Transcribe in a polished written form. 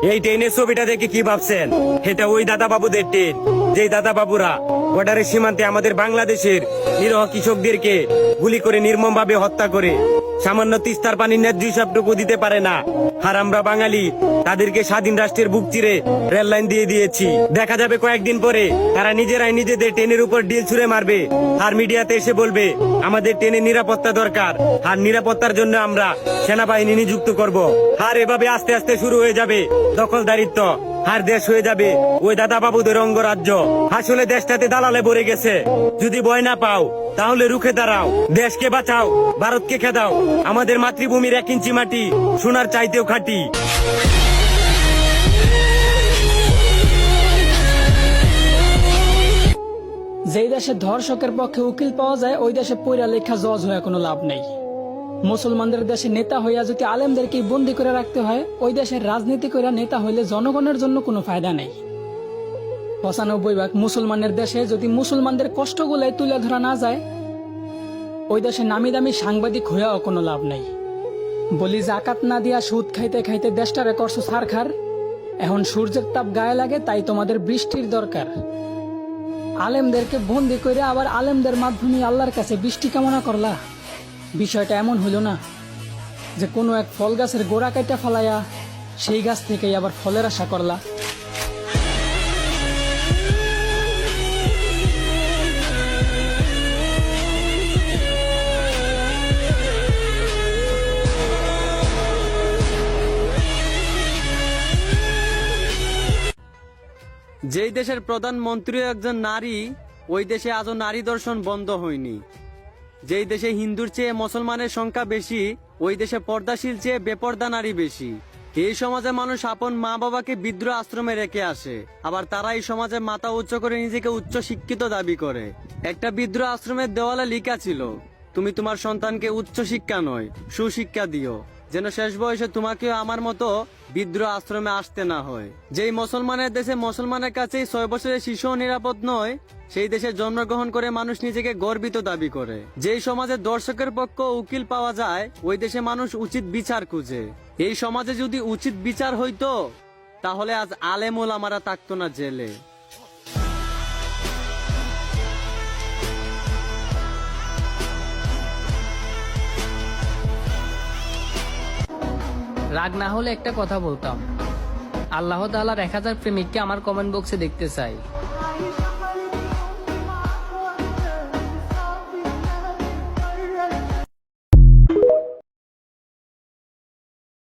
এই ট্রেনের ছবিটা দেখে কি ভাবছেন? এটা ওই দাদা বাবুদের ট্রেন, যেই দাদা বাবুরা বর্ডারের সীমান্তে আমাদের বাংলাদেশের নিরহ কৃষকদেরকে গুলি করে নির্মম ভাবে হত্যা করে সামান্য তিস্তার পানির ন্যায্য হিসাবটুকু দিতে পারে না। আর আমরা বাঙালি তাদেরকে স্বাধীন রাষ্ট্রের বুক চিরে রেল লাইন দিয়ে দিয়েছি। দেখা যাবে কয়েকদিন পরে তারা নিজেরাই নিজেদের ট্রেনের উপর ডিল ছুড়ে মারবে, আর মিডিয়াতে এসে বলবে আমাদের ট্রেনের নিরাপত্তা দরকার, আর নিরাপত্তার জন্য আমরা সেনাবাহিনী নিযুক্ত করব। আর এভাবে আস্তে আস্তে শুরু হয়ে যাবে দখলদারিত্ব, আর দেশ হয়ে যাবে ওই দাদা বাবুদের অঙ্গরাজ্য। আসলে দেশটাতে দালালে ভরে গেছে। যদি ভয় না পাও তাহলে রুখে দাঁড়াও, দেশকে বাঁচাও, ভারতকে খেদাও। আমাদের মাতৃভূমির 1 ইঞ্চি মাটি সোনার চাইতেও খাঁটি। যেই দেশে ধর্ষকের পক্ষে উকিল পাওয়া যায় ওই দেশে পয়রা লেখা জজ হয়ে কোনো লাভ নেই। মুসলমানদের দেশে নেতা হইয়া যদি আলেমদেরকে বন্দী করে রাখতে হয়, ওই দেশের রাজনীতি করে নেতা হইলে জনগণের জন্য কোনো ফায়দা নেই। 95% মুসলমানের দেশে যদি মুসলমানদের কষ্টগুলাই তুলে ধরা না যায়, ওই দেশে নামি দামি সাংবাদিক হইয়াও কোনো লাভ নেই। বলি জাকাত না দিয়া সুদ খাইতে খাইতে দেশটারে করছো সারখার। এখন সূর্যের তাপ গায়ে লাগে, তাই তোমাদের বৃষ্টির দরকার। আলেমদেরকে বন্দি করে আবার আলেমদের মাধ্যমে আল্লাহর কাছে বৃষ্টি কামনা করলা। বিষয়টা এমন হইল না যে কোনো এক ফল গাছের গোড়া কাইটা ফেলাইয়া সেই গাছ থেকেই আবার ফলের আশা করলা। যেই দেশের প্রধানমন্ত্রী একজন নারী, ওই দেশে আজও নারী দর্শন বন্ধ হয়নি। যেই দেশে হিন্দুর চেয়ে মুসলমানের সংখ্যা বেশি, ওই দেশে পর্দাশীল চেয়ে বেপর্দা নারী বেশি। এই সমাজে মানুষ আপন মা বাবাকে বিদ্রোহ আশ্রমে রেখে আসে, আবার তারা এই সমাজে মাথা উচ্চ করে নিজেকে উচ্চ শিক্ষিত দাবি করে। একটা বিদ্রোহ আশ্রমের দেওয়ালে লেখা ছিল, তুমি তোমার সন্তানকে উচ্চ শিক্ষা নয় সুশিক্ষা দিও, যেন শেষ বয়সে তোমাকেও আমার মতো বিদ্রোহ আশ্রমে আসতে না হয়। যেই মুসলমানের দেশে মুসলমানের কাছেই 6 বছরের শিশুও নিরাপদ নয়, সেই দেশে জন্মগ্রহণ করে মানুষ নিজেকে গর্বিত দাবি করে। যেই সমাজে দর্শকের পক্ষে উকিল পাওয়া যায়, ওই দেশে মানুষ উচিত বিচার খুঁজে। এই সমাজে যদি উচিত বিচার হইতো, তাহলে আজ আলেম ওলামারা থাকতো না জেলে। রাগ না হলে একটা কথা বলতাম, আল্লাহ তাআলার 1000 প্রেমিককে আমার কমেন্ট বক্সে দেখতে চাই।